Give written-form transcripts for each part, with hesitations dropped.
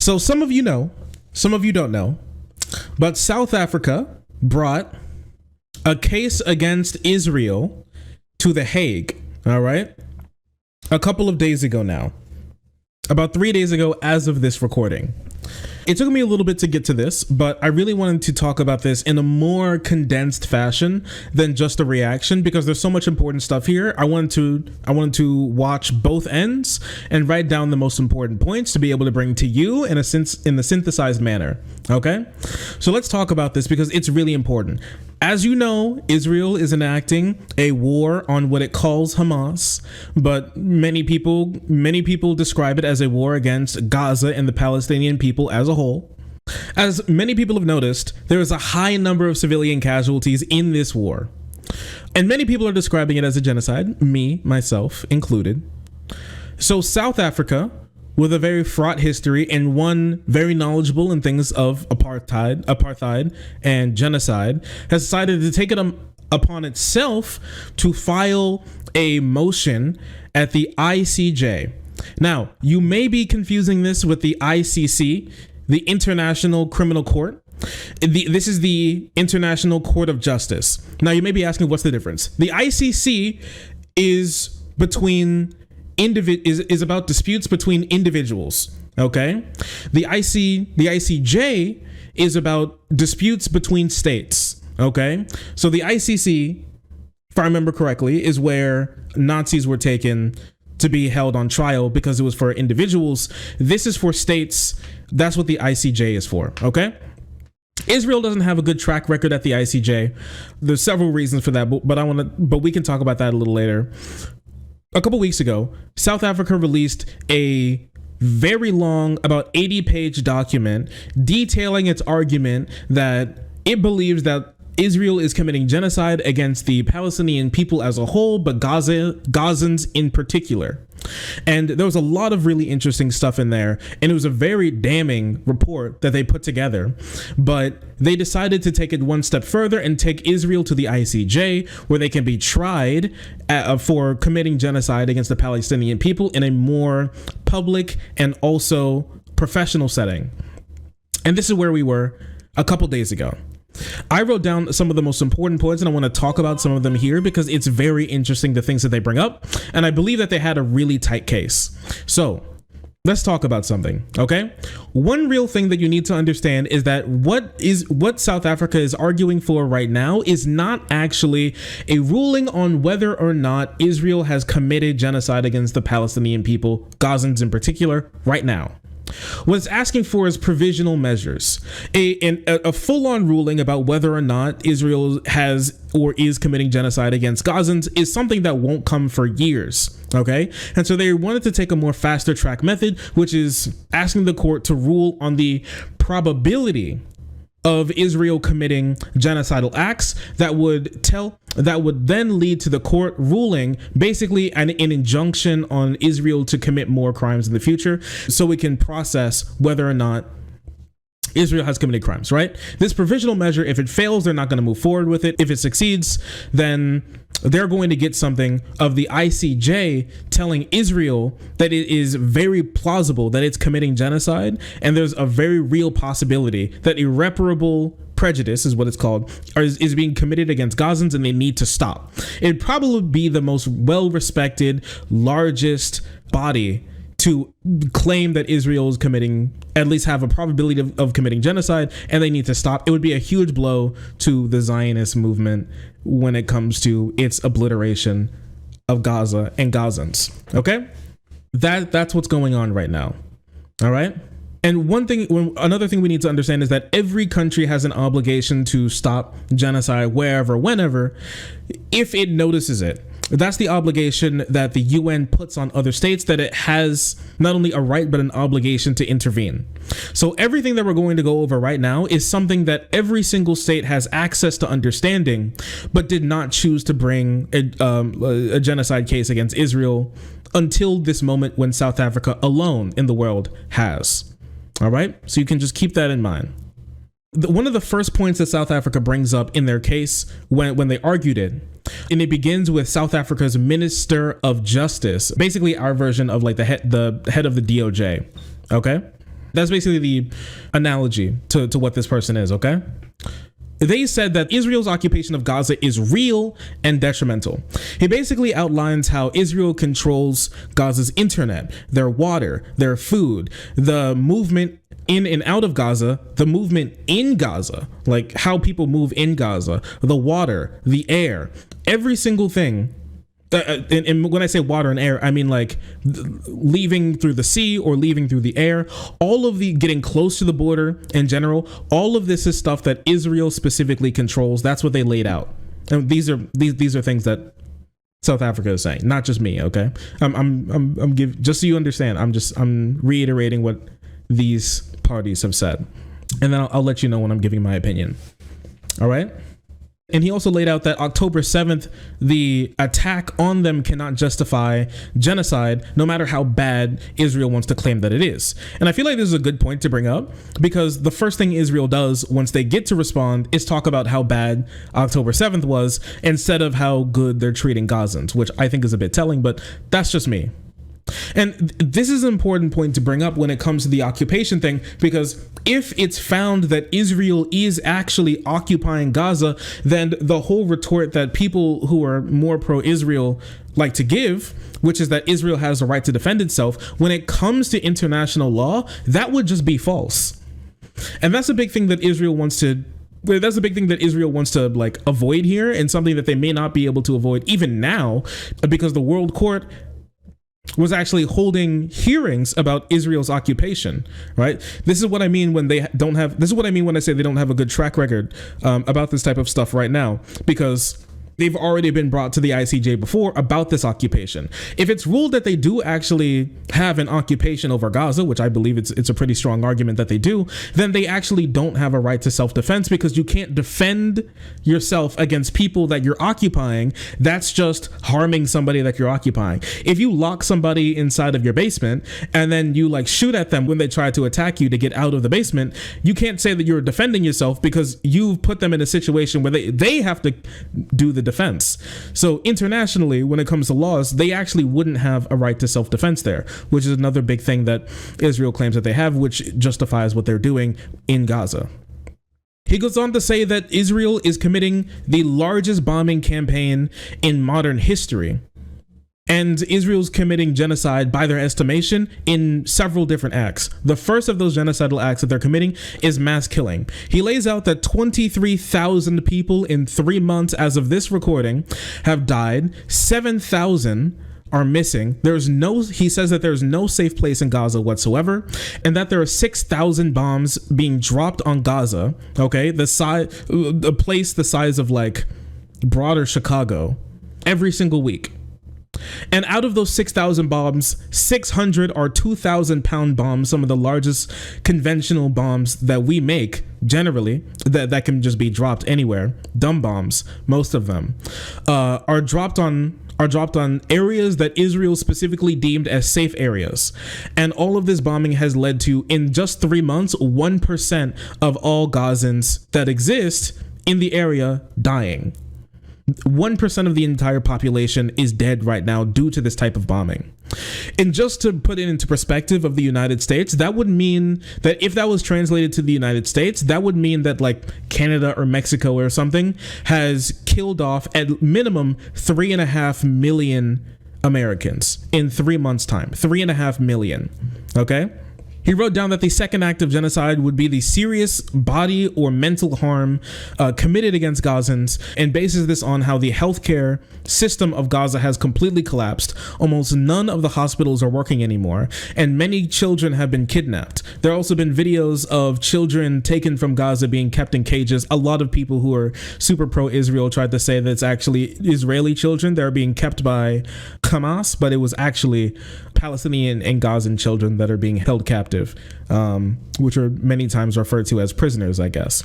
So some of you know, some of you don't know, but South Africa brought a case against Israel to The Hague, all right? A couple of days ago now. About 3 days ago as of this recording. It took me a little bit to get to this, but I really wanted to talk about this in a more condensed fashion than just a reaction because there's so much important stuff here. I wanted to watch both ends and write down the most important points to be able to bring to you in the synthesized manner. Okay? So let's talk about this because it's really important. As you know, Israel is enacting a war on what it calls Hamas, but many people describe it as a war against Gaza and the Palestinian people as a whole. As many people have noticed, there is a high number of civilian casualties in this war. And many people are describing it as a genocide, me, myself included. So South Africa, with a very fraught history and one very knowledgeable in things of apartheid and genocide, has decided to take it upon itself to file a motion at the ICJ. Now, you may be confusing this with the ICC, the International Criminal Court. This is the International Court of Justice. Now, you may be asking, what's the difference? The ICC is is about disputes between individuals. Okay, the ICJ is about disputes between states. Okay, so the ICC, if I remember correctly, is where Nazis were taken to be held on trial because it was for individuals. This is for states. That's what the ICJ is for. Okay. Israel doesn't have a good track record at the ICJ. There's several reasons for that, but we can talk about that a little later. A couple weeks ago, South Africa released a very long, about 80-page document detailing its argument that it believes that Israel is committing genocide against the Palestinian people as a whole, but Gazans in particular. And there was a lot of really interesting stuff in there, and it was a very damning report that they put together. But they decided to take it one step further and take Israel to the ICJ, where they can be tried for committing genocide against the Palestinian people in a more public and also professional setting. And this is where we were a couple days ago. I wrote down some of the most important points, and I want to talk about some of them here because it's very interesting, the things that they bring up, and I believe that they had a really tight case. So let's talk about something, okay? One real thing that you need to understand is that what South Africa is arguing for right now is not actually a ruling on whether or not Israel has committed genocide against the Palestinian people, Gazans in particular, right now. What it's asking for is provisional measures. A full-on ruling about whether or not Israel has or is committing genocide against Gazans is something that won't come for years, okay? And so they wanted to take a more faster track method, which is asking the court to rule on the probability of Israel committing genocidal acts that would then lead to the court ruling basically an injunction on Israel to commit more crimes in the future so we can process whether or not Israel has committed crimes, right? This provisional measure, if it fails, they're not going to move forward with it. If it succeeds, then they're going to get something of the ICJ telling Israel that it is very plausible that it's committing genocide, and there's a very real possibility that irreparable prejudice is what it's called, is being committed against Gazans, and they need to stop. It'd probably be the most well-respected, largest body to claim that Israel is committing, at least have a probability of committing genocide, and they need to stop. It would be a huge blow to the Zionist movement when it comes to its obliteration of Gaza and Gazans. Okay? That's what's going on right now. All right? And another thing we need to understand is that every country has an obligation to stop genocide wherever, whenever, if it notices it. That's the obligation that the UN puts on other states, that it has not only a right, but an obligation to intervene. So everything that we're going to go over right now is something that every single state has access to understanding, but did not choose to bring a genocide case against Israel until this moment when South Africa alone in the world has. All right. So you can just keep that in mind. One of the first points that South Africa brings up in their case when they argued it, and it begins with South Africa's Minister of Justice, basically our version of like the head of the DOJ. Okay. That's basically the analogy to what this person is, okay? They said that Israel's occupation of Gaza is real and detrimental. He basically outlines how Israel controls Gaza's internet, their water, their food, the movement in and out of Gaza, the movement in Gaza, like how people move in Gaza, the water, the air, every single thing. And when I say water and air, I mean like leaving through the sea or leaving through the air, all of the getting close to the border in general, all of this is stuff that Israel specifically controls. That's what they laid out. And these are things that South Africa is saying, not just me. Okay. I'm just so you understand, I'm reiterating what these parties have said. And then I'll let you know when I'm giving my opinion. All right. And he also laid out that October 7th, the attack on them cannot justify genocide, no matter how bad Israel wants to claim that it is. And I feel like this is a good point to bring up, because the first thing Israel does once they get to respond is talk about how bad October 7th was, instead of how good they're treating Gazans, which I think is a bit telling, but that's just me. And this is an important point to bring up when it comes to the occupation thing, because if it's found that Israel is actually occupying Gaza, then the whole retort that people who are more pro-Israel like to give, which is that Israel has the right to defend itself, when it comes to international law, that would just be false. And that's a big thing that Israel wants to like avoid here, and something that they may not be able to avoid even now, because the World Court was actually holding hearings about Israel's occupation, right? This is what I mean when this is what I mean when I say they don't have a good track record about this type of stuff right now, because they've already been brought to the ICJ before about this occupation. If it's ruled that they do actually have an occupation over Gaza, which I believe it's a pretty strong argument that they do, then they actually don't have a right to self-defense, because you can't defend yourself against people that you're occupying. That's just harming somebody that you're occupying. If you lock somebody inside of your basement and then you like shoot at them when they try to attack you to get out of the basement, you can't say that you're defending yourself, because you've put them in a situation where they have to do the defense. So internationally, when it comes to laws, they actually wouldn't have a right to self-defense there, which is another big thing that Israel claims that they have, which justifies what they're doing in Gaza. He goes on to say that Israel is committing the largest bombing campaign in modern history. And Israel's committing genocide, by their estimation, in several different acts. The first of those genocidal acts that they're committing is mass killing. He lays out that 23,000 people in 3 months as of this recording have died. 7,000 are missing. He says that there's no safe place in Gaza whatsoever, and that there are 6,000 bombs being dropped on Gaza. Okay, a place the size of like broader Chicago every single week. And out of those 6,000 bombs, 600 are 2,000-pound bombs, some of the largest conventional bombs that we make generally, that can just be dropped anywhere. Dumb bombs, most of them, are dropped on areas that Israel specifically deemed as safe areas. And all of this bombing has led to, in just 3 months, 1% of all Gazans that exist in the area dying. 1% of the entire population is dead right now due to this type of bombing. And just to put it into perspective of the United States, that would mean that if that was translated to the United States, that would mean that like Canada or Mexico or something has killed off at minimum 3.5 million Americans in 3 months' time. 3.5 million. Okay? He wrote down that the second act of genocide would be the serious body or mental harm committed against Gazans, and bases this on how the healthcare system of Gaza has completely collapsed. Almost none of the hospitals are working anymore, and many children have been kidnapped. There have also been videos of children taken from Gaza being kept in cages. A lot of people who are super pro-Israel tried to say that it's actually Israeli children that are being kept by Hamas, but it was actually Palestinian and Gazan children that are being held captive, which are many times referred to as prisoners, I guess.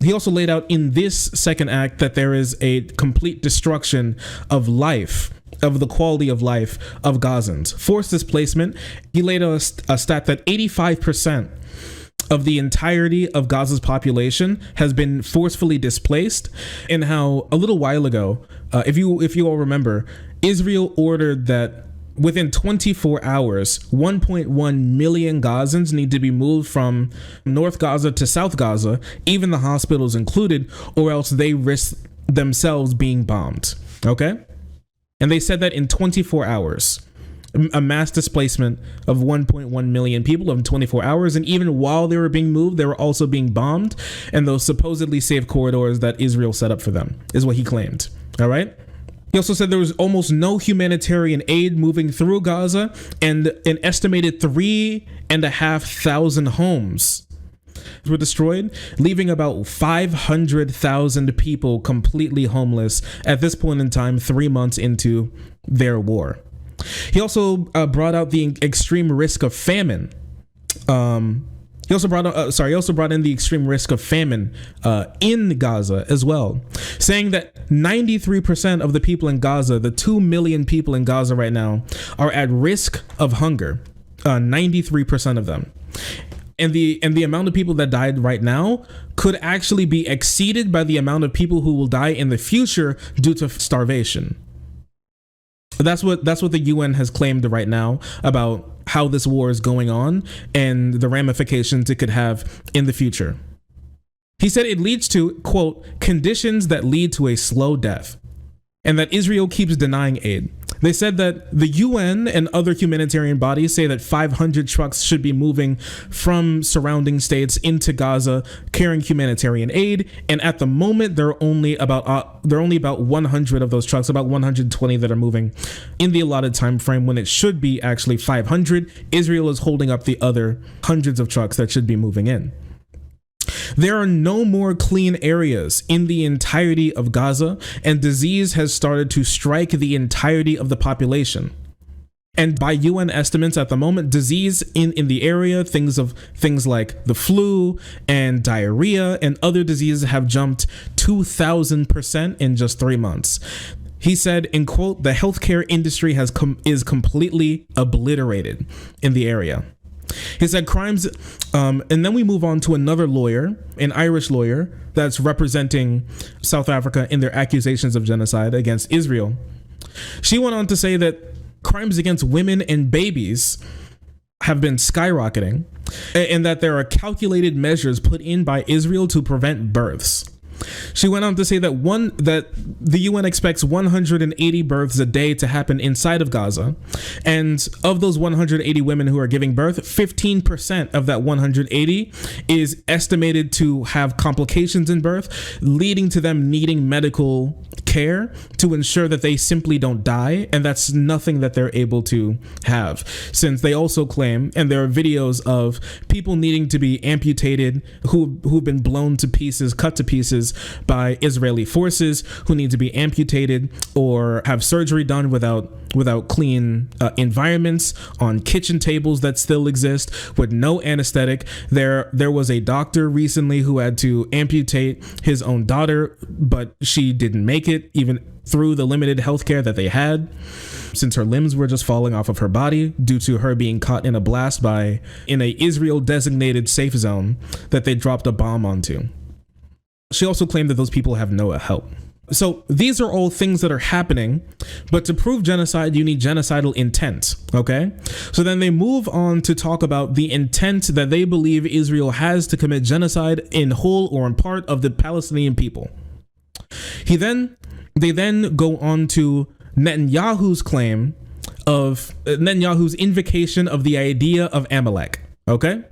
He also laid out in this second act that there is a complete destruction of life, of the quality of life of Gazans. Forced displacement. He laid out a stat that 85% of the entirety of Gaza's population has been forcefully displaced, and how a little while ago, if you all remember, Israel ordered that within 24 hours, 1.1 million Gazans need to be moved from North Gaza to South Gaza, even the hospitals included, or else they risk themselves being bombed. Okay? And they said that in 24 hours, a mass displacement of 1.1 million people in 24 hours. And even while they were being moved, they were also being bombed. And those supposedly safe corridors that Israel set up for them is what he claimed. All right. He also said there was almost no humanitarian aid moving through Gaza, and an estimated 3,500 homes were destroyed, leaving about 500,000 people completely homeless at this point in time, 3 months into their war. He also brought out the extreme risk of famine. He also brought in the extreme risk of famine in Gaza as well, saying that 93% of the people in Gaza, the 2 million people in Gaza right now, are at risk of hunger. 93% of them. And the amount of people that died right now could actually be exceeded by the amount of people who will die in the future due to starvation. That's what the UN has claimed right now about how this war is going on and the ramifications it could have in the future. He said it leads to, quote, conditions that lead to a slow death, and that Israel keeps denying aid. They said that the UN and other humanitarian bodies say that 500 trucks should be moving from surrounding states into Gaza carrying humanitarian aid, and at the moment there are only about 100 of those trucks, about 120 that are moving in the allotted time frame when it should be actually 500. Israel is holding up the other hundreds of trucks that should be moving in. There are no more clean areas in the entirety of Gaza, and disease has started to strike the entirety of the population. And by UN estimates at the moment, disease in the area, things like the flu and diarrhea and other diseases have jumped 2,000% in just 3 months. He said, in quote, the healthcare industry is completely obliterated in the area. He said crimes, and then we move on to another lawyer, an Irish lawyer that's representing South Africa in their accusations of genocide against Israel. She went on to say that crimes against women and babies have been skyrocketing, and that there are calculated measures put in by Israel to prevent births. She went on to say that the UN expects 180 births a day to happen inside of Gaza. And of those 180 women who are giving birth, 15% of that 180 is estimated to have complications in birth, leading to them needing medical care to ensure that they simply don't die. And that's nothing that they're able to have, since they also claim, and there are videos of people needing to be amputated who've been blown to pieces, cut to pieces by Israeli forces, who need to be amputated or have surgery done without clean environments, on kitchen tables that still exist with no anesthetic. There was a doctor recently who had to amputate his own daughter, but she didn't make it even through the limited healthcare that they had, since her limbs were just falling off of her body due to her being caught in a blast in a Israel designated safe zone that they dropped a bomb onto. She also claimed that those people have no help. So these are all things that are happening, but to prove genocide, you need genocidal intent, okay? So then they move on to talk about the intent that they believe Israel has to commit genocide in whole or in part of the Palestinian people. They then go on to Netanyahu's claim of Netanyahu's invocation of the idea of Amalek, okay?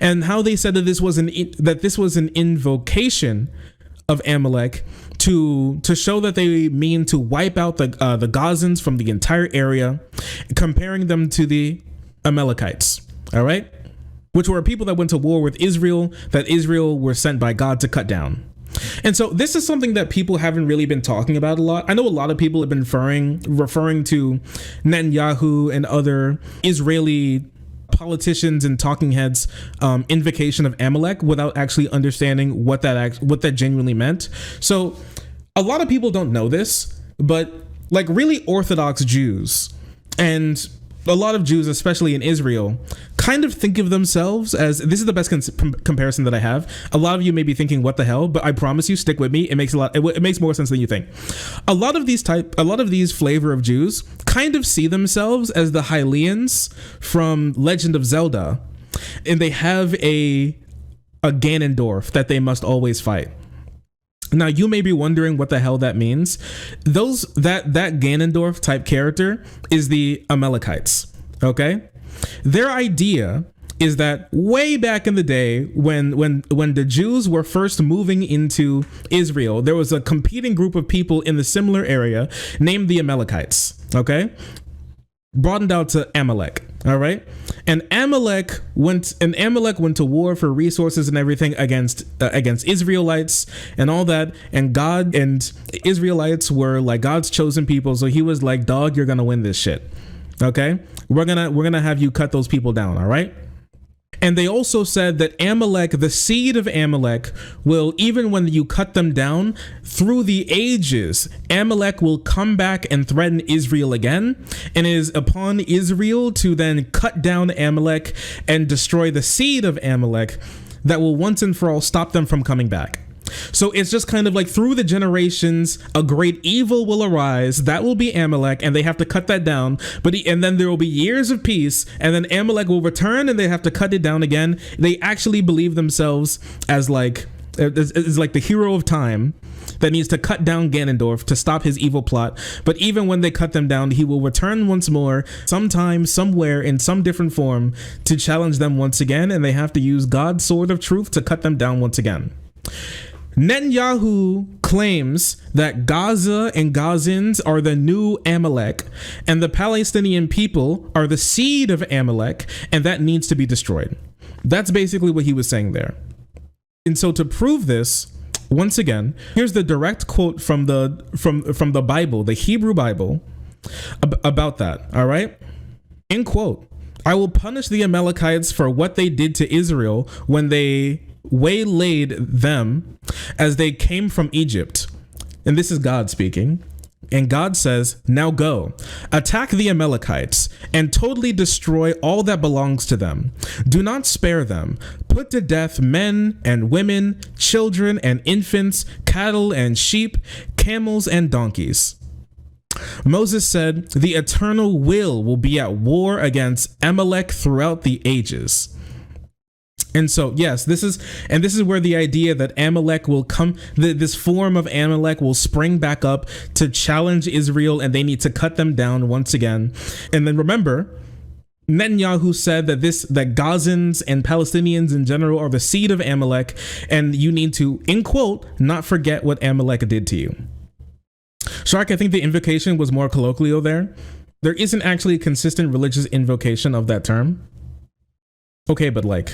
And how they said that this was an invocation of Amalek to show that they mean to wipe out the Gazans from the entire area, comparing them to the Amalekites, all right? Which were people that went to war with Israel, that Israel were sent by God to cut down. And so this is something that people haven't really been talking about a lot. I know a lot of people have been referring to Netanyahu and other Israeli politicians and talking heads invocation of Amalek without actually understanding what that genuinely meant. So a lot of people don't know this, but like really Orthodox Jews and a lot of Jews, especially in Israel, kind of think of themselves as, this is the best comparison that I have. A lot of you may be thinking, what the hell? But I promise you, stick with me. It makes more sense than you think. A lot of these flavor of Jews kind of see themselves as the Hylians from Legend of Zelda, and they have a Ganondorf that they must always fight. Now you may be wondering what the hell that means. That Ganondorf type character is the Amalekites. Okay, their idea is that way back in the day when the Jews were first moving into Israel, there was a competing group of people in the similar area named the Amalekites. Okay, broadened out to Amalek. All right, and Amalek went to war for resources and everything against Israelites and all that, and God and Israelites were like God's chosen people, so he was like, dog, you're gonna win this shit. Okay, we're gonna have you cut those people down. All right. And they also said that Amalek, the seed of Amalek, will, even when you cut them down through the ages, Amalek will come back and threaten Israel again. And it is upon Israel to then cut down Amalek and destroy the seed of Amalek that will once and for all stop them from coming back. So it's just kind of like through the generations, a great evil will arise. That will be Amalek, and they have to cut that down. And then there will be years of peace, and then Amalek will return, and they have to cut it down again. They actually believe themselves as like the hero of time that needs to cut down Ganondorf to stop his evil plot. But even when they cut them down, he will return once more, sometime, somewhere, in some different form, to challenge them once again, and they have to use God's sword of truth to cut them down once again. Netanyahu claims that Gaza and Gazans are the new Amalek, and the Palestinian people are the seed of Amalek, and that needs to be destroyed. That's basically what he was saying there. And so to prove this, once again, here's the direct quote from the Bible, the Hebrew Bible, about that. All right? In quote, "I will punish the Amalekites for what they did to Israel when they waylaid them as they came from Egypt." And this is God speaking. And God says, "Now go, attack the Amalekites and totally destroy all that belongs to them. Do not spare them. Put to death men and women, children and infants, cattle and sheep, camels and donkeys." Moses said, "The eternal will be at war against Amalek throughout the ages." And so, yes, this is where the idea that Amalek will come, this form of Amalek will spring back up to challenge Israel, and they need to cut them down once again. And then remember, Netanyahu said that Gazans and Palestinians in general are the seed of Amalek, and you need to, in quote, not forget what Amalek did to you. Shark, I think the invocation was more colloquial there. There isn't actually a consistent religious invocation of that term. Okay, but like,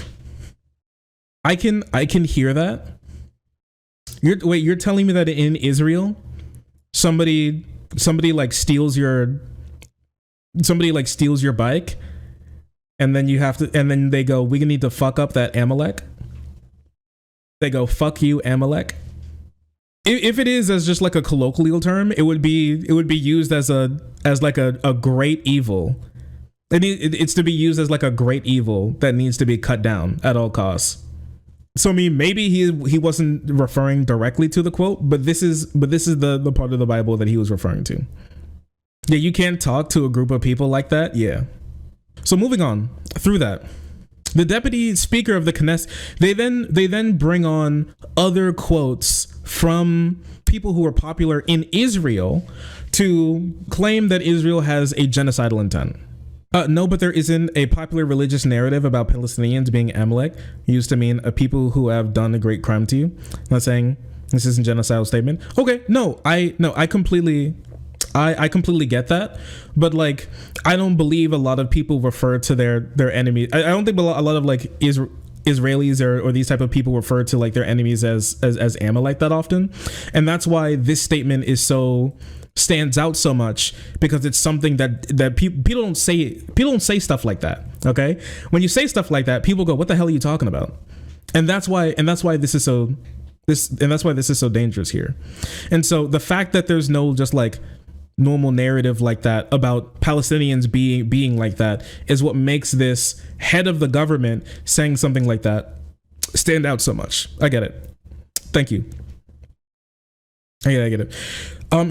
I can hear that. You're telling me that in Israel, somebody like steals your bike, and then they go, "We need to fuck up that Amalek." They go, "Fuck you, Amalek." If it is as just like a colloquial term, it would be used as like a great evil. It's to be used as like a great evil that needs to be cut down at all costs. So I mean, maybe he wasn't referring directly to the quote, but this is the part of the Bible that he was referring to. Yeah, you can't talk to a group of people like that. Yeah. So moving on through that, the deputy speaker of the Knesset, they then bring on other quotes from people who are popular in Israel to claim that Israel has a genocidal intent. No, but there isn't a popular religious narrative about Palestinians being Amalek used to mean a people who have done a great crime to you. I'm not saying this isn't a genocidal statement. Okay, I completely get that, but like, I don't believe a lot of people refer to their enemies. I don't think a lot of like Israelis or these type of people refer to like their enemies as Amalek that often, and that's why this statement stands out so much, because it's something that people don't say. People don't say stuff like that. Okay, when you say stuff like that, people go, "What the hell are you talking about?" And that's why this is so dangerous here. And so the fact that there's no just like normal narrative like that about Palestinians being like that is what makes this head of the government saying something like that stand out so much. I get it. Thank you. I get it.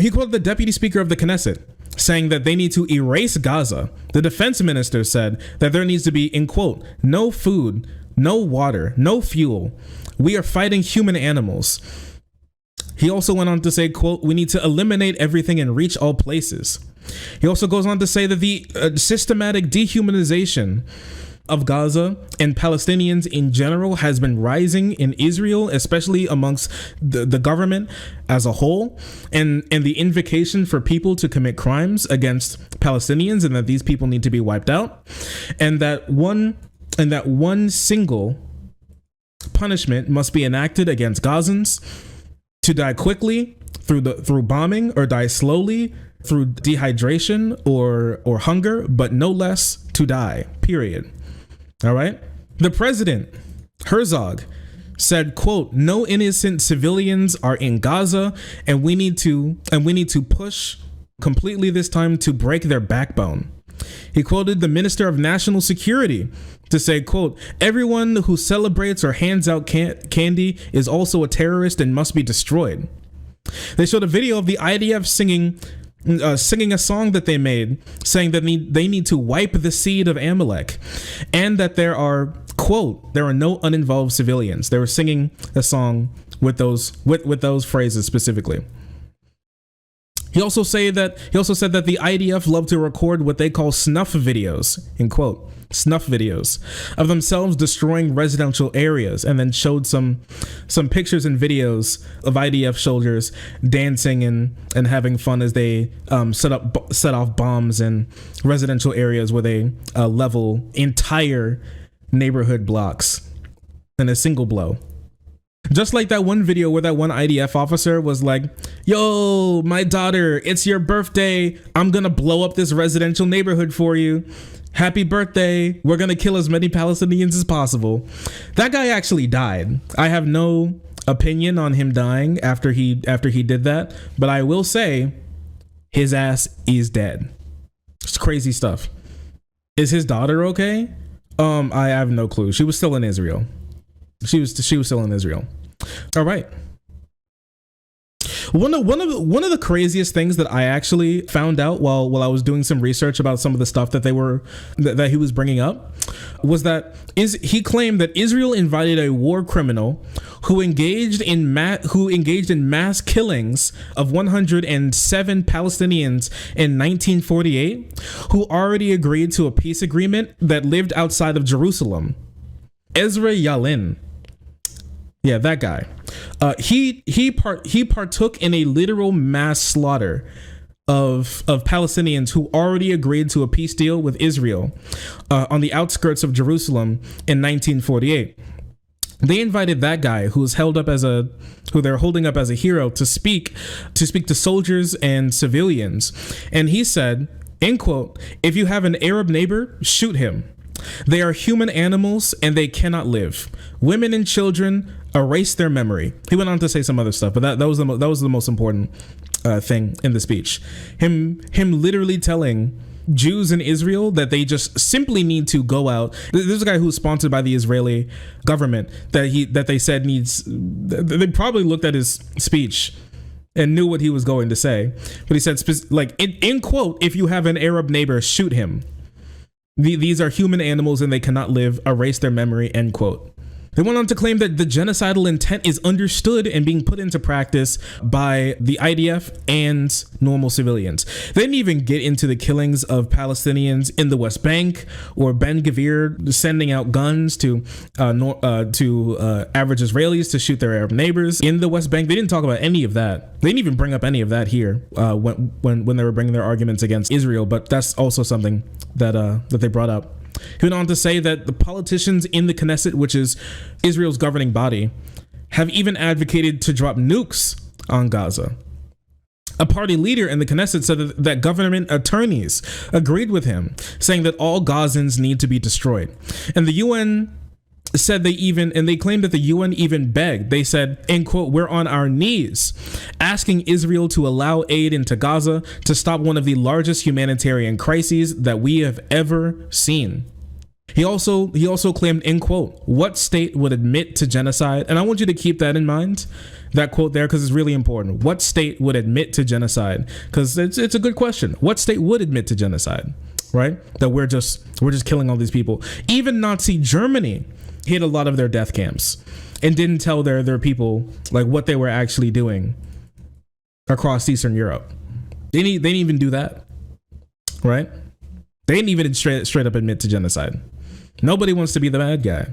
He quoted the deputy speaker of the Knesset saying that they need to erase Gaza. The defense minister said that there needs to be, in quote, no food, no water, no fuel. We are fighting human animals. He also went on to say, quote, we need to eliminate everything and reach all places. He also goes on to say that the systematic dehumanization of Gaza and Palestinians in general has been rising in Israel, especially amongst the government as a whole, and the invocation for people to commit crimes against Palestinians, and that these people need to be wiped out, and that one single punishment must be enacted against Gazans: to die quickly through bombing, or die slowly through dehydration or hunger, but no less to die, period. All right. The president, Herzog, said, quote, no innocent civilians are in Gaza, and we need to push completely this time to break their backbone. He quoted the Minister of National Security to say, quote, everyone who celebrates or hands out candy is also a terrorist and must be destroyed. They showed a video of the IDF singing a song that they made, saying that they need to wipe the seed of Amalek, and that there are, quote, there are no uninvolved civilians. They were singing a song with those phrases specifically. He also said that the IDF love to record what they call snuff videos, in quote, snuff videos of themselves destroying residential areas, and then showed some pictures and videos of IDF soldiers dancing and having fun as they set off bombs in residential areas where they level entire neighborhood blocks in a single blow. Just like that one video where that one IDF officer was like, yo, my daughter, it's your birthday. I'm going to blow up this residential neighborhood for you. Happy birthday. We're going to kill as many Palestinians as possible. That guy actually died. I have no opinion on him dying after he did that, but I will say his ass is dead. It's crazy stuff. Is his daughter okay? I have no clue. She was still in Israel. She was still in Israel. All right. One of the craziest things that I actually found out while I was doing some research about some of the stuff that he was bringing up was that he claimed that Israel invited a war criminal who engaged in mass killings of 107 Palestinians in 1948, who already agreed to a peace agreement that lived outside of Jerusalem. Ezra Yalin. Yeah, that guy. He partook in a literal mass slaughter of Palestinians who already agreed to a peace deal with Israel on the outskirts of Jerusalem in 1948. They invited that guy who they're holding up as a hero to speak to soldiers and civilians. And he said, end quote, if you have an Arab neighbor, shoot him. They are human animals and they cannot live. Women and children, erase their memory. He went on to say some other stuff, but that was the most important thing in the speech. Him literally telling Jews in Israel that they just simply need to go out. There's a guy who's sponsored by the Israeli government that they said needs. They probably looked at his speech and knew what he was going to say, but he said, like, in quote, if you have an Arab neighbor, shoot him. These are human animals and they cannot live. Erase their memory, end quote. They went on to claim that the genocidal intent is understood and being put into practice by the IDF and normal civilians. They didn't even get into the killings of Palestinians in the West Bank or Ben Gvir sending out guns to average Israelis to shoot their Arab neighbors in the West Bank. They didn't talk about any of that. They didn't even bring up any of that here when they were bringing their arguments against Israel. But that's also something that they brought up. He went on to say that the politicians in the Knesset, which is Israel's governing body, have even advocated to drop nukes on Gaza. A party leader in the Knesset said that government attorneys agreed with him, saying that all Gazans need to be destroyed. And the UN said they claimed that the UN even begged. They said, end quote, "We're on our knees asking Israel to allow aid into Gaza to stop one of the largest humanitarian crises that we have ever seen." He also claimed, end quote, "What state would admit to genocide?" And I want you to keep that in mind, that quote there, because it's really important. What state would admit to genocide? Because it's a good question. What state would admit to genocide, right? That we're just killing all these people. Even Nazi Germany hid a lot of their death camps and didn't tell their people like what they were actually doing across Eastern Europe. They didn't even do that, right? They didn't even straight up admit to genocide. Nobody wants to be the bad guy.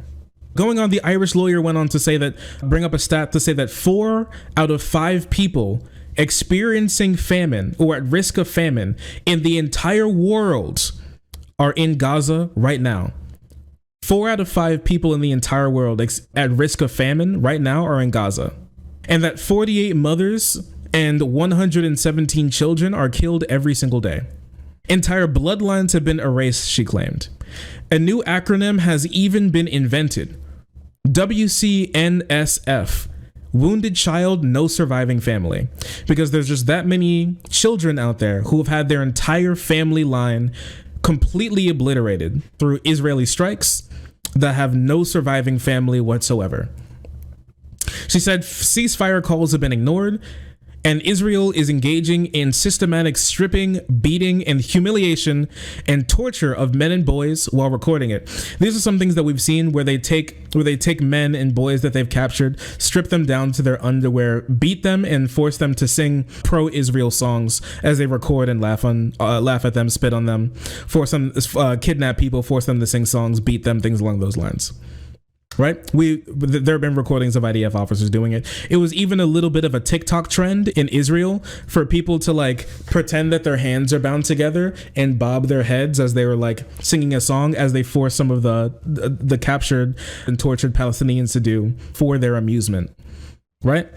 Going on, the Irish lawyer went on to bring up a stat to say that 4 out of 5 people experiencing famine or at risk of famine in the entire world are in Gaza right now. 4 out of 5 people in the entire world at risk of famine right now are in Gaza. And that 48 mothers and 117 children are killed every single day. Entire bloodlines have been erased, she claimed. A new acronym has even been invented. WCNSF. Wounded Child, No Surviving Family. Because there's just that many children out there who have had their entire family line completely obliterated through Israeli strikes that have no surviving family whatsoever. She said ceasefire calls have been ignored, and Israel is engaging in systematic stripping, beating, and humiliation and torture of men and boys while recording it. These are some things that we've seen where they take men and boys that they've captured, strip them down to their underwear, beat them, and force them to sing pro-Israel songs as they record and laugh at them, spit on them, force them, kidnap people, force them to sing songs, beat them, things along those lines. Right? There have been recordings of IDF officers doing it. It was even a little bit of a TikTok trend in Israel for people to like pretend that their hands are bound together and bob their heads as they were like singing a song as they forced some of the captured and tortured Palestinians to do for their amusement. Right?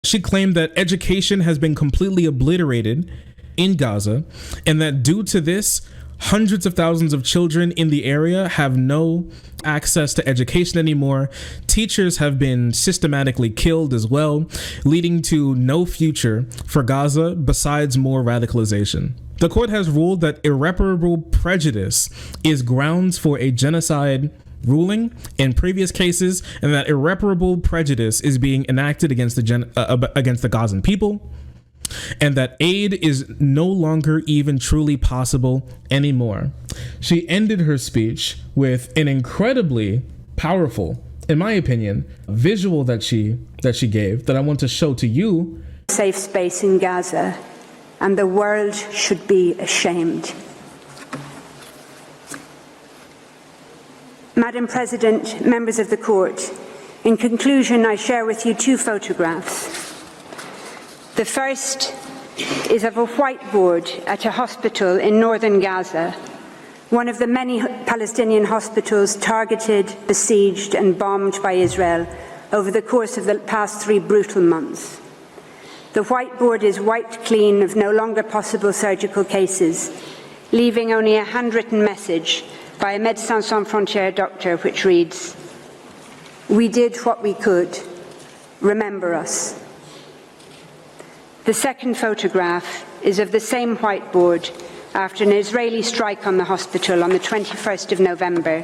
She claimed that education has been completely obliterated in Gaza, and that due to this, hundreds of thousands of children in the area have no access to education anymore. Teachers have been systematically killed as well, leading to no future for Gaza besides more radicalization. The court has ruled that irreparable prejudice is grounds for a genocide ruling in previous cases, and that irreparable prejudice is being enacted against the Gazan people, and that aid is no longer even truly possible anymore. She ended her speech with an incredibly powerful, in my opinion, visual that she gave that I want to show to you. Safe space in Gaza, and the world should be ashamed. Madam President, members of the court, in conclusion, I share with you 2 photographs. The first is of a whiteboard at a hospital in northern Gaza, one of the many Palestinian hospitals targeted, besieged and bombed by Israel over the course of the past 3 brutal months. The whiteboard is wiped clean of no longer possible surgical cases, leaving only a handwritten message by a Médecins Sans Frontières doctor which reads, "We did what we could. Remember us." The second photograph is of the same whiteboard after an Israeli strike on the hospital on the 21st of November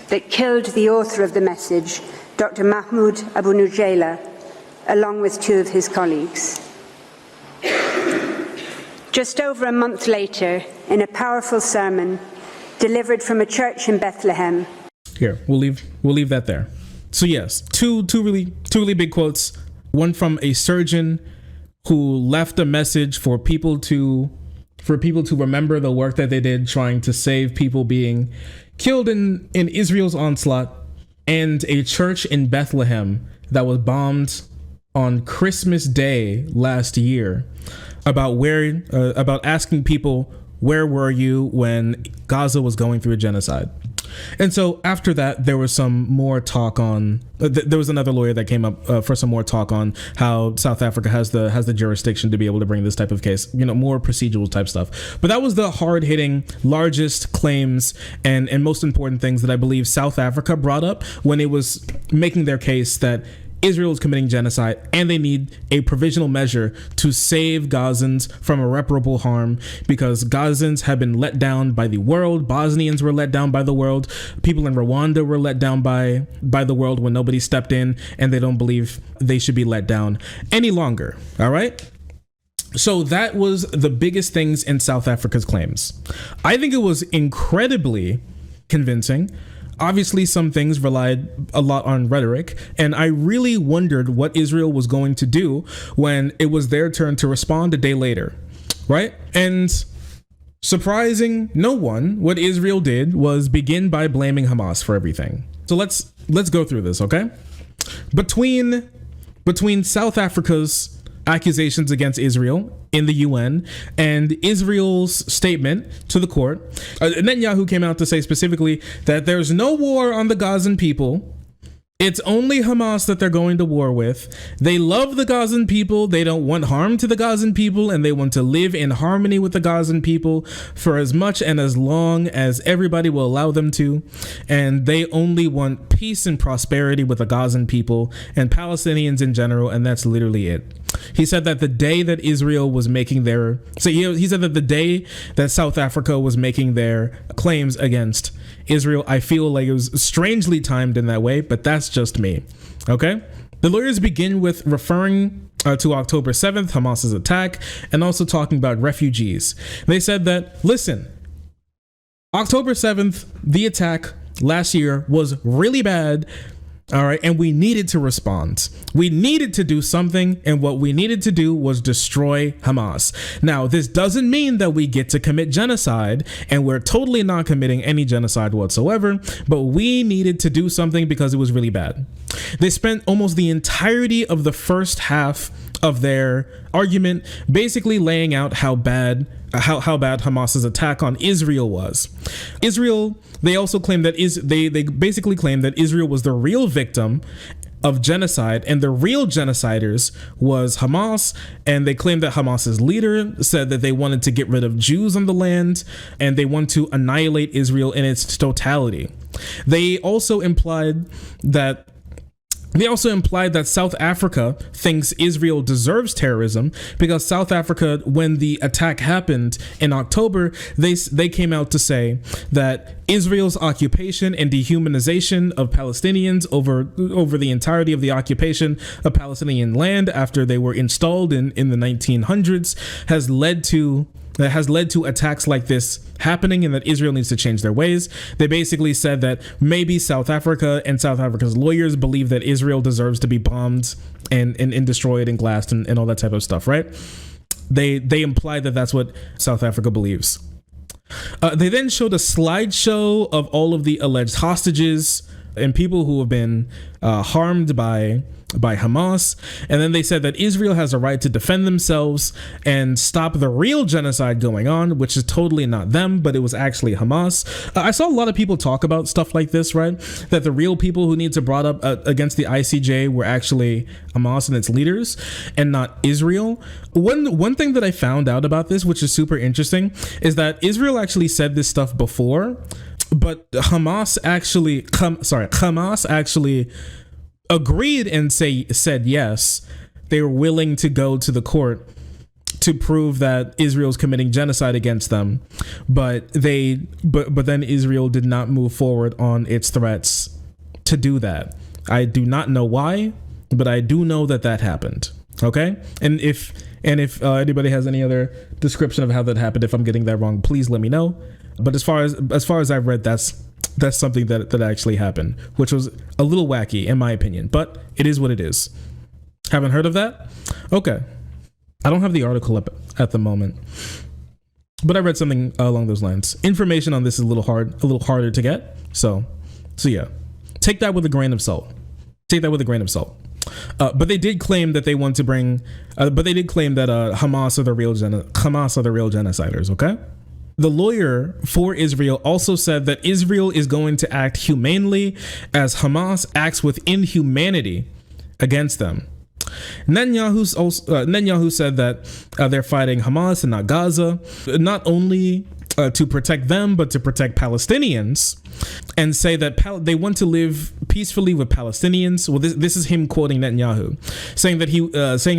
that killed the author of the message, Dr. Mahmoud Abu Nujayla, along with 2 of his colleagues. Just over a month later, in a powerful sermon delivered from a church in Bethlehem. Here, we'll leave that there. So yes, two really big quotes. One from a surgeon who left a message for people to remember the work that they did trying to save people being killed in Israel's onslaught, and a church in Bethlehem that was bombed on Christmas Day last year, about asking people, where were you when Gaza was going through a genocide? And so after that, there was some more talk on. There was another lawyer that came up for some more talk on how South Africa has the jurisdiction to be able to bring this type of case. More procedural type stuff. But that was the hard hitting, largest claims and most important things that I believe South Africa brought up when it was making their case that Israel is committing genocide and they need a provisional measure to save Gazans from irreparable harm, because Gazans have been let down by the world. Bosnians were let down by the world. People in Rwanda were let down by the world when nobody stepped in, and they don't believe they should be let down any longer. All right. So that was the biggest things in South Africa's claims. I think it was incredibly convincing. Obviously, some things relied a lot on rhetoric, and I really wondered what Israel was going to do when it was their turn to respond a day later, right? And surprising no one, what Israel did was begin by blaming Hamas for everything. So let's go through this, okay? Between South Africa's accusations against Israel in the UN and Israel's statement to the court, Netanyahu came out to say specifically that there's no war on the Gazan people. It's only Hamas that they're going to war with. They love the Gazan people. They don't want harm to the Gazan people, and they want to live in harmony with the Gazan people for as much and as long as everybody will allow them to. And they only want peace and prosperity with the Gazan people and Palestinians in general, and that's literally it. He said that the day that Israel was making their... So he said that the day that South Africa was making their claims against Israel, I feel like it was strangely timed in that way, but that's just me. Okay? The lawyers begin with referring to October 7th, Hamas's attack, and also talking about refugees. They said that, listen, October 7th, the attack last year was really bad. All right. And we needed to respond. We needed to do something. And what we needed to do was destroy Hamas. Now, this doesn't mean that we get to commit genocide, and we're totally not committing any genocide whatsoever. But we needed to do something because it was really bad. They spent almost the entirety of the first half of their argument basically laying out how bad Hamas's attack on Israel was. They also claimed that they basically claimed that Israel was the real victim of genocide, and the real genociders was Hamas. And they claimed that Hamas's leader said that they wanted to get rid of Jews on the land, and they want to annihilate Israel in its totality. They also implied that South Africa thinks Israel deserves terrorism because South Africa, when the attack happened in October, they came out to say that Israel's occupation and dehumanization of Palestinians over the entirety of the occupation of Palestinian land after they were installed in the 1900s has led to attacks like this happening, and that Israel needs to change their ways. They basically said that maybe South Africa and South Africa's lawyers believe that Israel deserves to be bombed and destroyed and glassed and all that type of stuff, right? They imply that that's what South Africa believes. They then showed a slideshow of all of the alleged hostages and people who have been harmed by Hamas. And then they said that Israel has a right to defend themselves and stop the real genocide going on, which is totally not them, but it was actually Hamas. I saw a lot of people talk about stuff like this, right? That the real people who need to brought up against the ICJ were actually Hamas and its leaders and not Israel. One thing that I found out about this, which is super interesting, is that Israel actually said this stuff before, but Hamas actually agreed and said yes, they were willing to go to the court to prove that Israel's committing genocide against them, but then Israel did not move forward on its threats to do that. I do not know why, but I do know that happened. Okay, and if anybody has any other description of how that happened, if I'm getting that wrong, please let me know. But as far as I've read, that's something that actually happened, which was a little wacky in my opinion, but it is what it is. Haven't heard of that? Okay. I don't have the article up at the moment, but I read something along those lines. Information on this is a little harder to get. So yeah, take that with a grain of salt. But they did claim that they want to bring, but they did claim that Hamas are the real genociders. Okay. The lawyer for Israel also said that Israel is going to act humanely as Hamas acts with inhumanity against them. Netanyahu said that they're fighting Hamas and not Gaza, not only to protect them, but to protect Palestinians, and say that they want to live peacefully with Palestinians. Well, this is him quoting Netanyahu, saying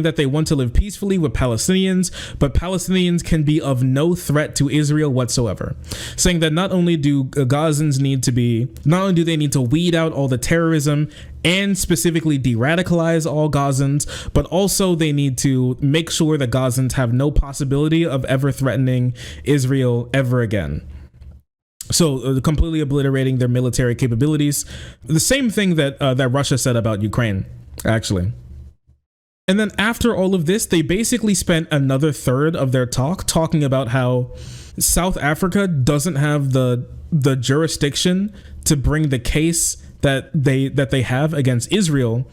that they want to live peacefully with Palestinians, but Palestinians can be of no threat to Israel whatsoever. Saying that not only do Gazans need to weed out all the terrorism and specifically de-radicalize all Gazans, but also they need to make sure that Gazans have no possibility of ever threatening Israel ever again. So completely obliterating their military capabilities. The same thing that Russia said about Ukraine, actually. And then after all of this, they basically spent another third of their talk talking about how South Africa doesn't have the jurisdiction to bring the case that they have against Israel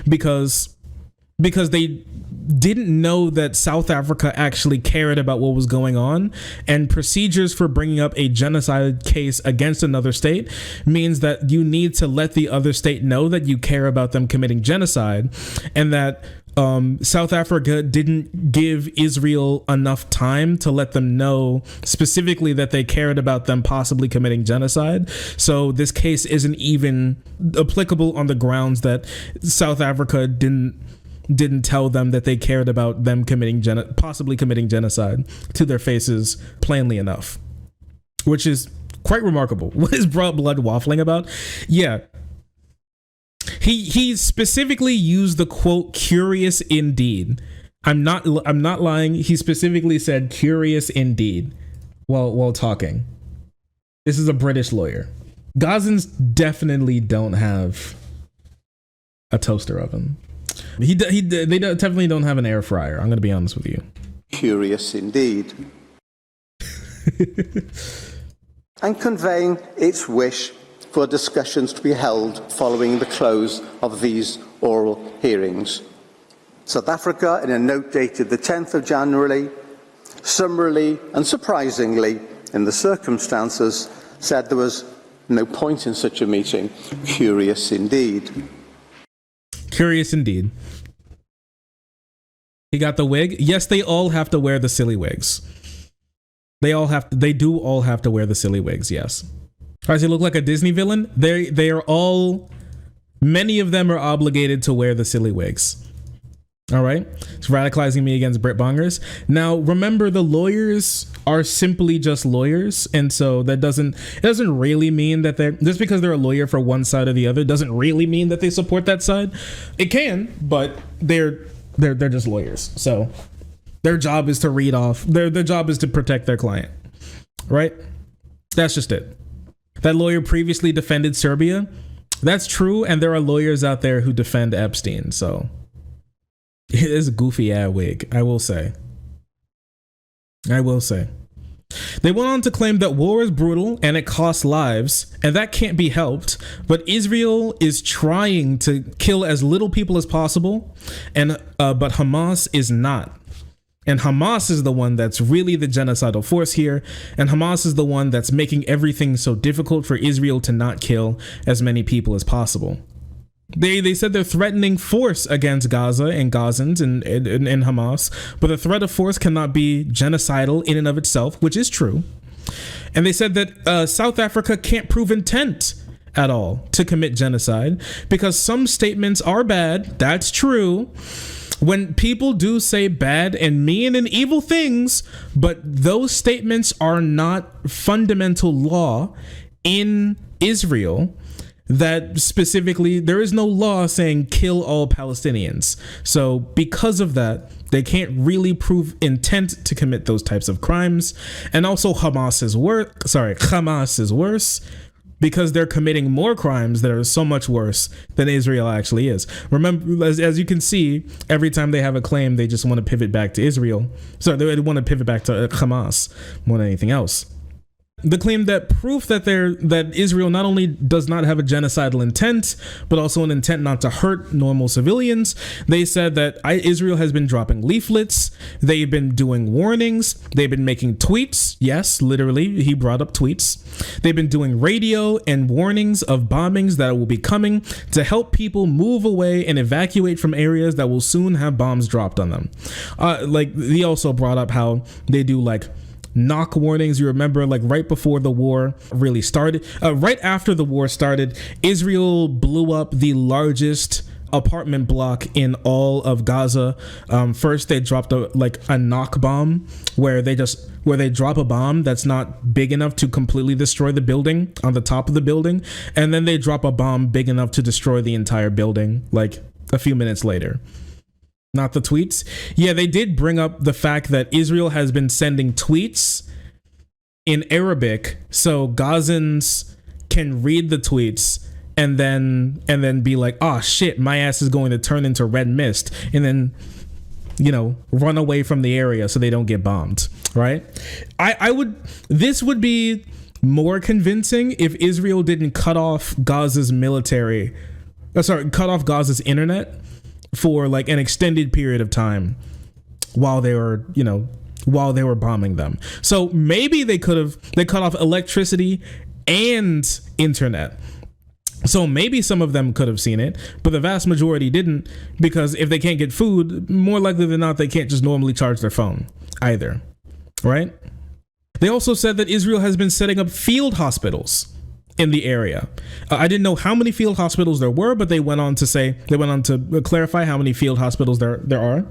because they didn't know that South Africa actually cared about what was going on, and procedures for bringing up a genocide case against another state means that you need to let the other state know that you care about them committing genocide, and that South Africa didn't give Israel enough time to let them know specifically that they cared about them possibly committing genocide. So this case isn't even applicable on the grounds that South Africa didn't tell them that they cared about them possibly committing genocide to their faces plainly enough, which is quite remarkable. What is Blood waffling about? Yeah. He specifically used the quote "curious indeed." I'm not lying. He specifically said "curious indeed" while talking. This is a British lawyer. Gazans definitely don't have a toaster oven. They definitely don't have an air fryer. I'm going to be honest with you. Curious indeed. And conveying its wish for discussions to be held following the close of these oral hearings. South Africa, in a note dated the 10th of January, summarily and surprisingly, in the circumstances, said there was no point in such a meeting. Curious indeed. Curious indeed. He got the wig. Yes, they all have to wear the silly wigs. They do all have to wear the silly wigs. Yes. Does he look like a Disney villain? Many of them are obligated to wear the silly wigs. All right. It's radicalizing me against Brit bongers. Now, remember, the lawyers are simply just lawyers. And so it doesn't really mean that just because they're a lawyer for one side or the other doesn't really mean that they support that side. It can, but they're just lawyers. So their job is to read off. Their job is to protect their client. Right. That's just it. That lawyer previously defended Serbia. That's true. And there are lawyers out there who defend Epstein. So it is a goofy ass wig, I will say. They went on to claim that war is brutal and it costs lives, and that can't be helped. But Israel is trying to kill as little people as possible, and but Hamas is not. And Hamas is the one that's really the genocidal force here. And Hamas is the one that's making everything so difficult for Israel to not kill as many people as possible. They said they're threatening force against Gaza and Gazans and Hamas, but the threat of force cannot be genocidal in and of itself, which is true. And they said that South Africa can't prove intent at all to commit genocide because some statements are bad. That's true. When people do say bad and mean and evil things, but those statements are not fundamental law in Israel, that specifically there is no law saying kill all Palestinians. So because of that, they can't really prove intent to commit those types of crimes. And also Hamas is worse because they're committing more crimes that are so much worse than Israel actually is. Remember, as you can see, every time they have a claim, they just want to pivot back to Israel. So they want to pivot back to Hamas more than anything else. The claim that proof that Israel not only does not have a genocidal intent, but also an intent not to hurt normal civilians. They said that Israel has been dropping leaflets. They've been doing warnings. They've been making tweets. Yes, literally, he brought up tweets. They've been doing radio and warnings of bombings that will be coming to help people move away and evacuate from areas that will soon have bombs dropped on them. He also brought up how they do knock warnings. You remember, right before the war really started, right after the war started, Israel blew up the largest apartment block in all of Gaza. First, they dropped a knock bomb where they drop a bomb that's not big enough to completely destroy the building on the top of the building, and then they drop a bomb big enough to destroy the entire building a few minutes later. Not the tweets. Yeah, they did bring up the fact that Israel has been sending tweets in Arabic so Gazans can read the tweets and then be like, oh shit, my ass is going to turn into red mist, and then run away from the area so they don't get bombed, right? This would be more convincing if Israel didn't cut off Gaza's internet for an extended period of time while they were bombing them. So maybe they cut off electricity and internet. So maybe some of them could have seen it, but the vast majority didn't, because if they can't get food, more likely than not, they can't just normally charge their phone either, right? They also said that Israel has been setting up field hospitals in the area. I didn't know how many field hospitals there were, but they went on to clarify how many field hospitals there are.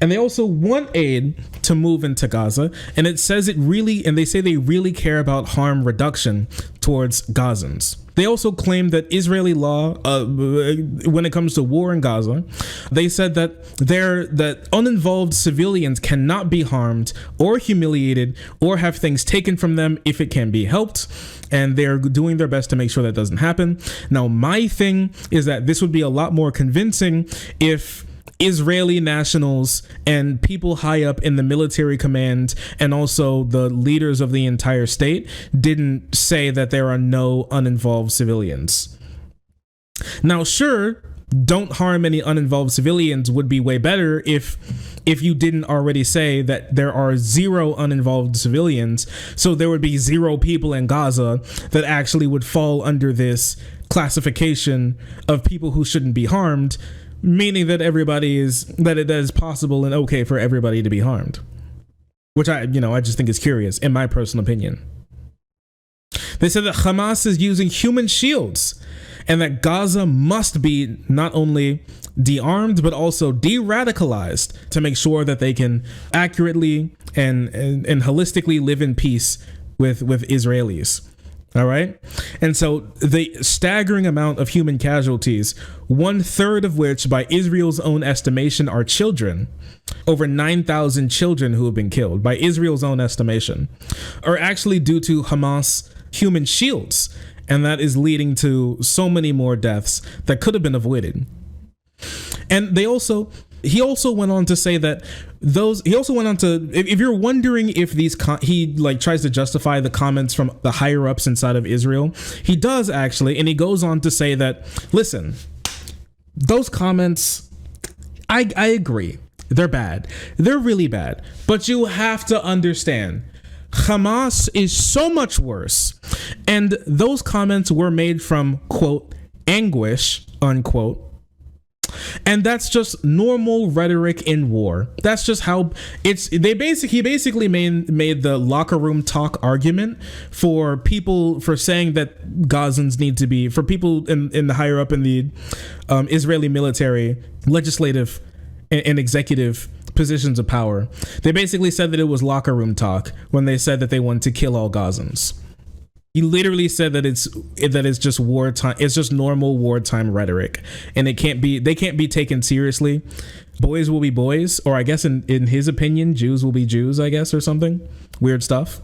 And they also want aid to move into Gaza. And they say they really care about harm reduction towards Gazans. They also claim that Israeli law, when it comes to war in Gaza, they said that uninvolved civilians cannot be harmed or humiliated or have things taken from them if it can be helped. And they're doing their best to make sure that doesn't happen. Now, my thing is that this would be a lot more convincing if Israeli nationals and people high up in the military command and also the leaders of the entire state didn't say that there are no uninvolved civilians. Now, sure, don't harm any uninvolved civilians would be way better if you didn't already say that there are 0 uninvolved civilians, so there would be 0 people in Gaza that actually would fall under this classification of people who shouldn't be harmed, meaning that it is possible and okay for everybody to be harmed, which I just think is curious in my personal opinion. They said that Hamas is using human shields and that Gaza must be not only de-armed but also de-radicalized to make sure that they can accurately and holistically live in peace with Israelis. All right. And so the staggering amount of human casualties, 1/3 of which by Israel's own estimation are children, over 9,000 children who have been killed by Israel's own estimation, are actually due to Hamas human shields. And that is leading to so many more deaths that could have been avoided. And he also went on to say that if you're wondering if he tries to justify the comments from the higher ups inside of Israel, he does actually. And he goes on to say that, listen, those comments, I agree. They're bad. They're really bad. But you have to understand, Hamas is so much worse. And those comments were made from, quote, anguish, unquote. And that's just normal rhetoric in war. That's just how he basically made the locker room talk argument for saying that Gazans need to be, for people in the higher up in the Israeli military, legislative and executive positions of power. They basically said that it was locker room talk when they said that they wanted to kill all Gazans. He literally said that it's just wartime. It's just normal wartime rhetoric, and they can't be taken seriously. Boys will be boys, or I guess in his opinion, Jews will be Jews, I guess, or something weird stuff,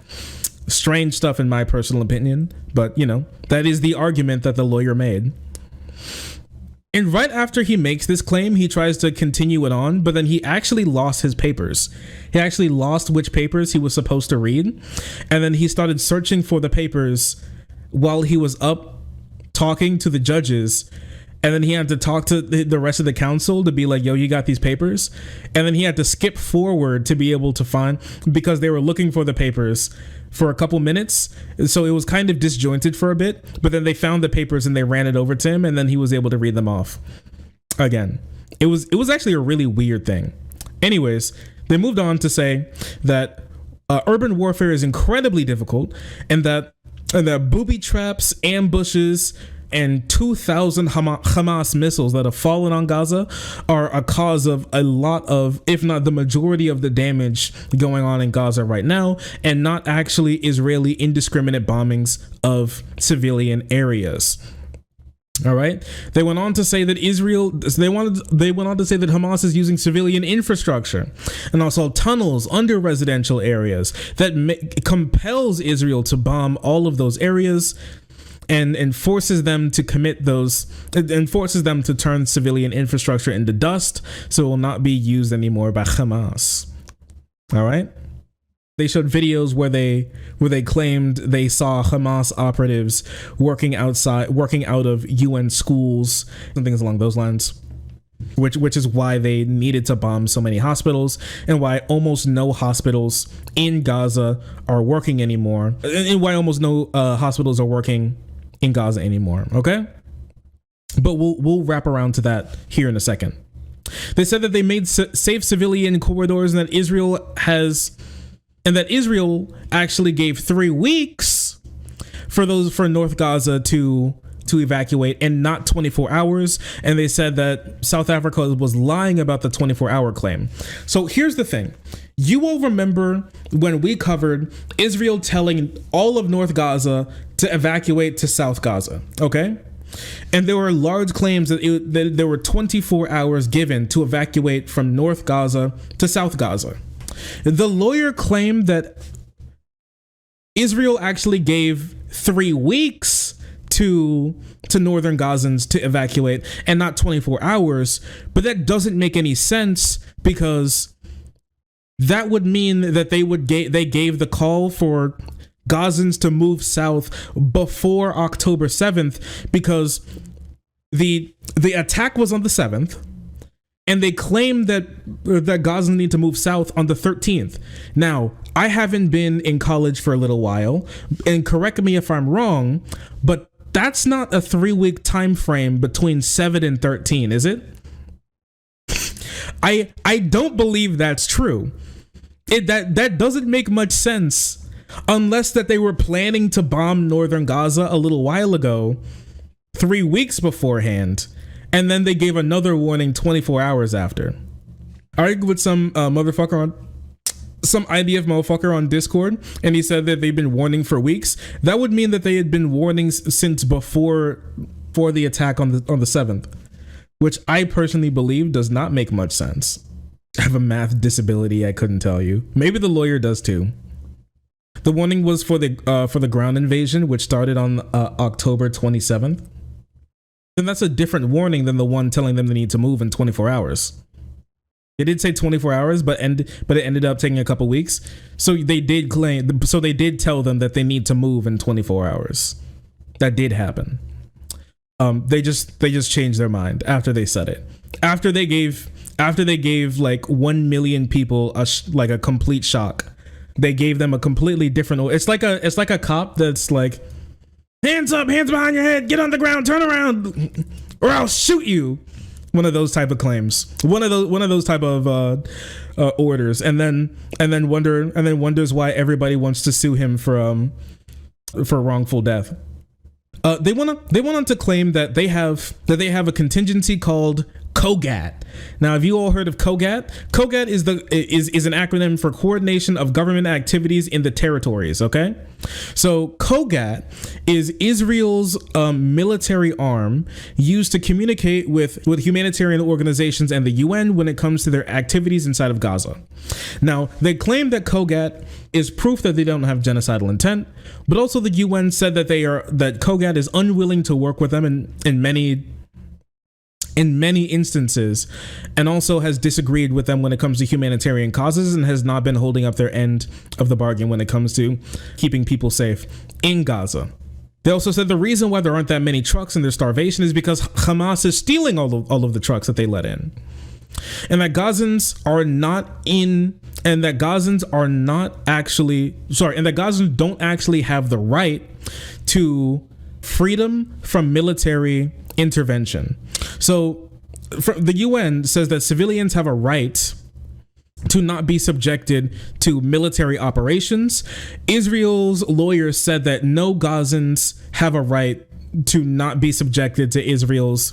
strange stuff in my personal opinion. But that is the argument that the lawyer made. And right after he makes this claim, he tries to continue it on, but then he actually lost his papers. He actually lost which papers he was supposed to read. And then he started searching for the papers while he was up talking to the judges. And then he had to talk to the rest of the council to be like, yo, you got these papers? And then he had to skip forward to be able to find, because they were looking for the papers for a couple minutes. So it was kind of disjointed for a bit, but then they found the papers and they ran it over to him, and then he was able to read them off again. It was actually a really weird thing. Anyways, they moved on to say that urban warfare is incredibly difficult, and that booby traps, ambushes, and 2,000 Hamas missiles that have fallen on Gaza are a cause of a lot of, if not the majority of the damage going on in Gaza right now, and not actually Israeli indiscriminate bombings of civilian areas. All right. They went on to say that they went on to say that Hamas is using civilian infrastructure and also tunnels under residential areas that compels Israel to bomb all of those areas, and forces them to commit those, and forces them to turn civilian infrastructure into dust, so it will not be used anymore by Hamas. All right. They showed videos where they claimed they saw Hamas operatives working out of UN schools and things along those lines, which is why they needed to bomb so many hospitals, and why almost no hospitals in Gaza are working anymore, and why almost no hospitals are working in Gaza anymore. Okay, but we'll wrap around to that here in a second. They said that they made safe civilian corridors, and that Israel actually gave 3 weeks for North Gaza to evacuate, and not 24 hours. And they said that South Africa was lying about the 24-hour claim. So here's the thing. You will remember when we covered Israel telling all of North Gaza to evacuate to South Gaza, okay? And there were large claims that there were 24 hours given to evacuate from North Gaza to South Gaza. The lawyer claimed that Israel actually gave 3 weeks to northern Gazans to evacuate, and not 24 hours, but that doesn't make any sense, because that would mean that they gave the call for Gazans to move south before October 7th, because the attack was on the 7th, and they claimed that Gazans need to move south on the 13th. Now, I haven't been in college for a little while, and correct me if I'm wrong, but that's not a 3-week time frame between 7 and 13, is it? I don't believe that's true. That doesn't make much sense, unless that they were planning to bomb northern Gaza a little while ago, 3 weeks beforehand, and then they gave another warning 24 hours after. I argued with some IDF motherfucker on Discord, and he said that they've been warning for weeks. That would mean that they had been warning since before the attack on the 7th, which I personally believe does not make much sense. I have a math disability, I couldn't tell you. Maybe the lawyer does too. The warning was for the ground invasion, which started on October 27th. And that's a different warning than the one telling them they need to move in 24 hours. It did say 24 hours, but it ended up taking a couple weeks. So they did tell them that they need to move in 24 hours. That did happen. They just changed their mind after they said it. After they gave like 1 million people a complete shock. They gave them a completely different. It's like a cop that's like, hands up, hands behind your head, get on the ground, turn around, or I'll shoot you. One of those type of claims. One of those type of orders, and then wonders why everybody wants to sue him for wrongful death. They went on to claim that they have a contingency called COGAT. Now, have you all heard of COGAT? COGAT is an acronym for Coordination of Government Activities in the Territories. Okay, so COGAT is Israel's military arm used to communicate with humanitarian organizations and the UN when it comes to their activities inside of Gaza. Now, they claim that COGAT is proof that they don't have genocidal intent, but also the UN said that COGAT is unwilling to work with them in many in many instances, and also has disagreed with them when it comes to humanitarian causes and has not been holding up their end of the bargain when it comes to keeping people safe in Gaza. They also said the reason why there aren't that many trucks in their starvation is because Hamas is stealing all of the trucks that they let in. And that Gazans don't actually have the right to freedom from military intervention. So the UN says that civilians have a right to not be subjected to military operations. Israel's lawyers said that no Gazans have a right to not be subjected to Israel's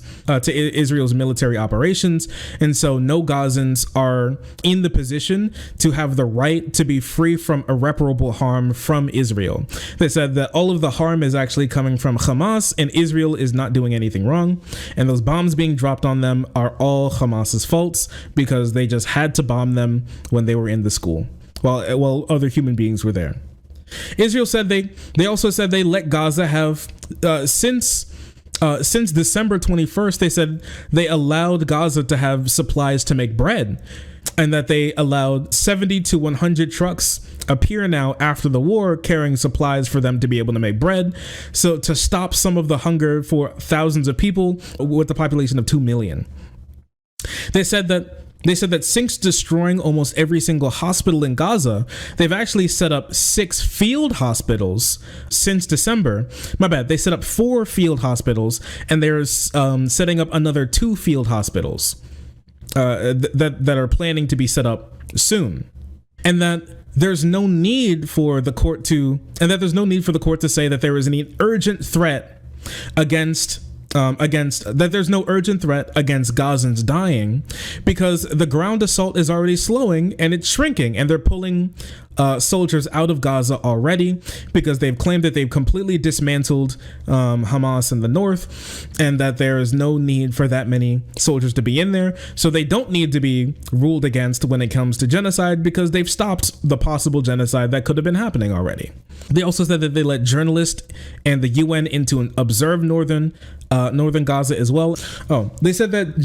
military operations, and so no Gazans are in the position to have the right to be free from irreparable harm from Israel. They said that all of the harm is actually coming from Hamas, and Israel is not doing anything wrong, and those bombs being dropped on them are all Hamas's faults because they just had to bomb them when they were in the school while other human beings were there. Israel said they also said they let Gaza have since December 21st. They said they allowed Gaza to have supplies to make bread, and that they allowed 70 to 100 trucks appear now after the war carrying supplies for them to be able to make bread, so to stop some of the hunger for thousands of people with a population of 2 million. They said that since destroying almost every single hospital in Gaza, they've actually set up 6 field hospitals since December. My bad. They set up 4 field hospitals, and they're setting up another 2 field hospitals that are planning to be set up soon. And that there's no need for the court to say that there is an urgent threat against there's no urgent threat against Gazans dying, because the ground assault is already slowing and it's shrinking, and they're pulling soldiers out of Gaza already because they've claimed that they've completely dismantled Hamas in the north, and that there is no need for that many soldiers to be in there. So they don't need to be ruled against when it comes to genocide, because they've stopped the possible genocide that could have been happening already. They also said that they let journalists and the UN into an observed northern Gaza as well. Oh, they said that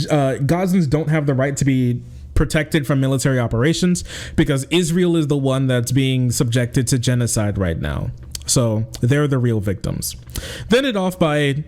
Gazans don't have the right to be protected from military operations because Israel is the one that's being subjected to genocide right now. So they're the real victims. Then it off by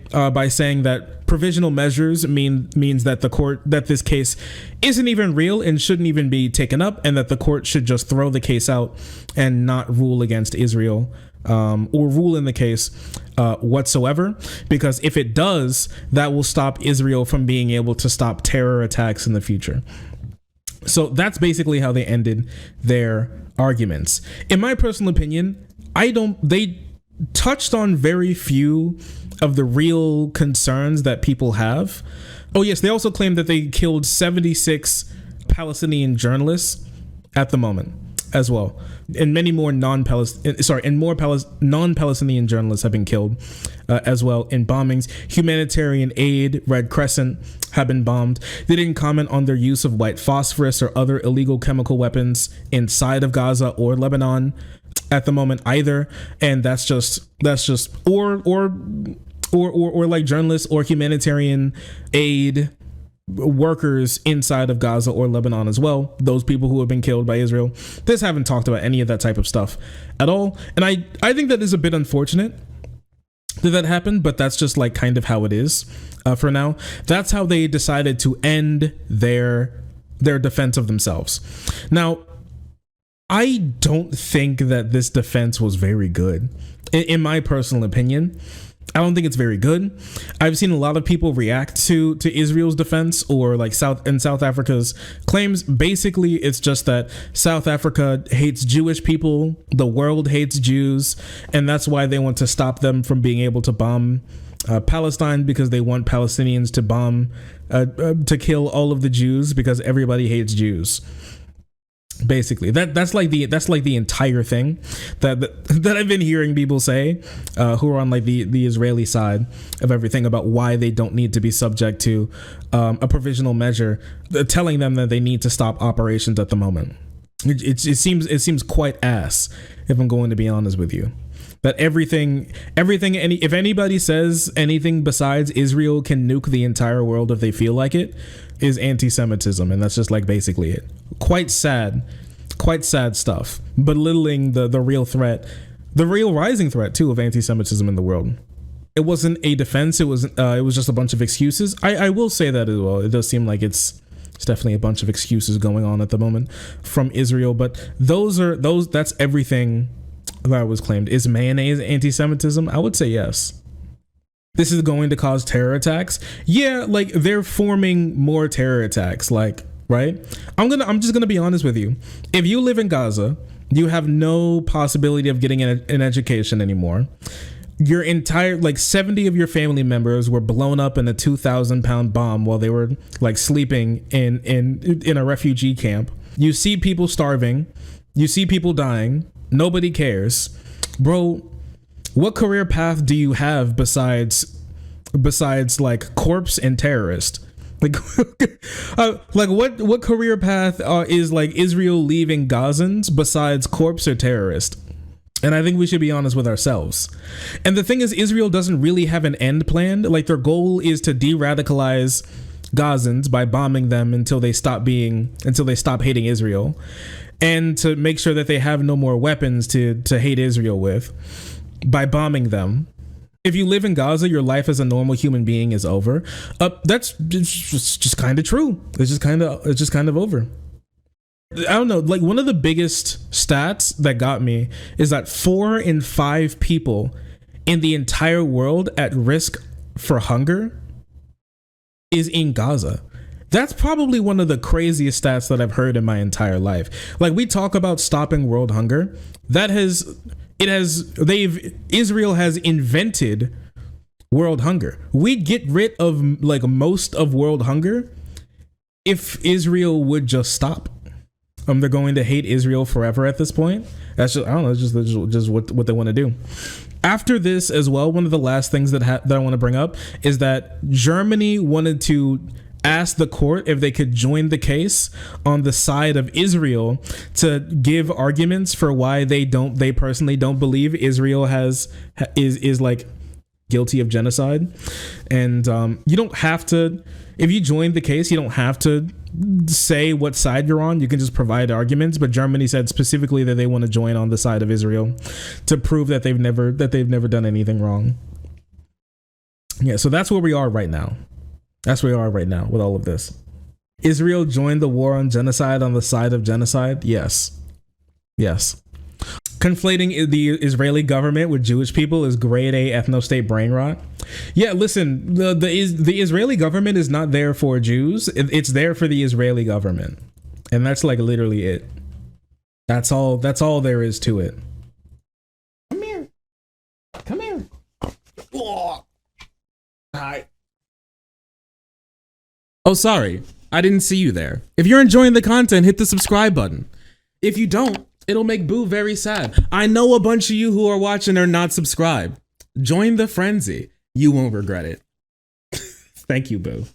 saying that provisional measures means that that this case isn't even real and shouldn't even be taken up, and that the court should just throw the case out and not rule against Israel or rule in the case whatsoever, because if it does, that will stop Israel from being able to stop terror attacks in the future. So that's basically how they ended their arguments. In my personal opinion, they touched on very few of the real concerns that people have. Oh yes, they also claimed that they killed 76 Palestinian journalists at the moment as well, and many more non-Palestinian journalists have been killed as well in bombings. Humanitarian aid, Red Crescent, have been bombed. They didn't comment on their use of white phosphorus or other illegal chemical weapons inside of Gaza or Lebanon at the moment either, and that's just or like journalists or humanitarian aid workers inside of Gaza or Lebanon as well, those people who have been killed by Israel. They just haven't talked about any of that type of stuff at all, and I think that is a bit unfortunate that happened, but that's just like kind of how it is for now. That's how they decided to end their defense of themselves. Now, I don't think that this defense was very good. In my personal opinion, I don't think it's very good. I've seen a lot of people react to Israel's defense or like South Africa's claims. Basically, it's just that South Africa hates Jewish people, the world hates Jews, and that's why they want to stop them from being able to bomb Palestine, because they want Palestinians to bomb to kill all of the Jews because everybody hates Jews. Basically, that's like the entire thing that I've been hearing people say who are on like the Israeli side of everything about why they don't need to be subject to a provisional measure, telling them that they need to stop operations at the moment. It seems quite ass, if I'm going to be honest with you. that if anybody says anything besides Israel can nuke the entire world if they feel like it, is anti-Semitism, and that's just like basically it. Quite sad stuff, belittling the real threat, the real rising threat too of anti-Semitism in the world. It wasn't a defense, it was just a bunch of excuses. I will say that as well. It does seem like it's definitely a bunch of excuses going on at the moment from Israel, but that's everything that was claimed. Is mayonnaise anti-Semitism? I would say yes. This is going to cause terror attacks. Yeah, like they're forming more terror attacks, like, right? I'm just gonna be honest with you. If you live in Gaza, you have no possibility of getting an education anymore. Your entire, like 70 of your family members were blown up in a 2,000-pound bomb while they were like sleeping in a refugee camp. You see people starving, you see people dying, nobody cares. Bro, what career path do you have besides like corpse and terrorist? Like, like what career path is like Israel leaving Gazans besides corpse or terrorist? And I think we should be honest with ourselves. And the thing is, Israel doesn't really have an end planned. Like their goal is to de-radicalize Gazans by bombing them until they stop hating Israel, and to make sure that they have no more weapons to hate Israel with by bombing them. If you live in Gaza, your life as a normal human being is over. That's just kind of true. It's just kind of over. I don't know, like one of the biggest stats that got me is that 4 in 5 people in the entire world at risk for hunger is in Gaza. That's probably one of the craziest stats that I've heard in my entire life. Like, we talk about stopping world hunger. Israel has invented world hunger. We'd get rid of like most of world hunger if Israel would just stop. They're going to hate Israel forever at this point. That's just, I don't know, just what they want to do. After this as well, one of the last things that I want to bring up is that Germany wanted to ask the court if they could join the case on the side of Israel to give arguments for why they personally don't believe Israel is like guilty of genocide. And you don't have to, if you join the case, you don't have to say what side you're on. You can just provide arguments. But Germany said specifically that they want to join on the side of Israel to prove that they've never done anything wrong. Yeah, so that's where we are right now. That's where we are right now with all of this. Israel joined the war on genocide on the side of genocide. Yes. Conflating the Israeli government with Jewish people is grade A ethno-state brain rot. Yeah, listen, the Israeli government is not there for Jews. It's there for the Israeli government. And that's like literally it. That's all there is to it. Come here. Oh. Hi. Oh, sorry. I didn't see you there. If you're enjoying the content, hit the subscribe button. If you don't, it'll make Boo very sad. I know a bunch of you who are watching are not subscribed. Join the frenzy. You won't regret it. Thank you, Boo.